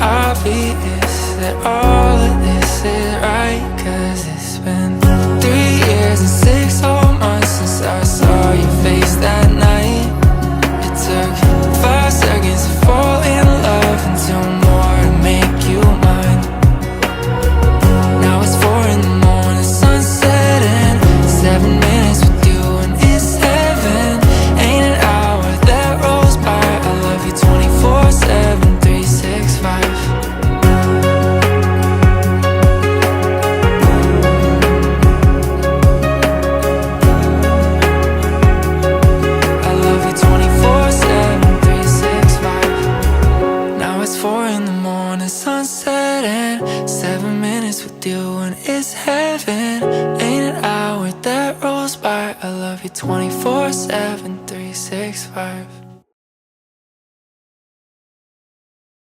obvious that all of this is right, 'cause it's been 3 years and 6 whole months since I saw your face that night. It took 5 seconds to fall in love and 2 more to make you mine. Now it's 4 in the morning, sunset and 7 minutes with you and it's heaven. Ain't an hour that rolls by. I love you 24/7, 365. I love you 24/7, 365. Now it's 4 in the morning, sunset and 7 minutes with you and it's heaven. Ain't an hour that rolls by. I love you 24/7, 365.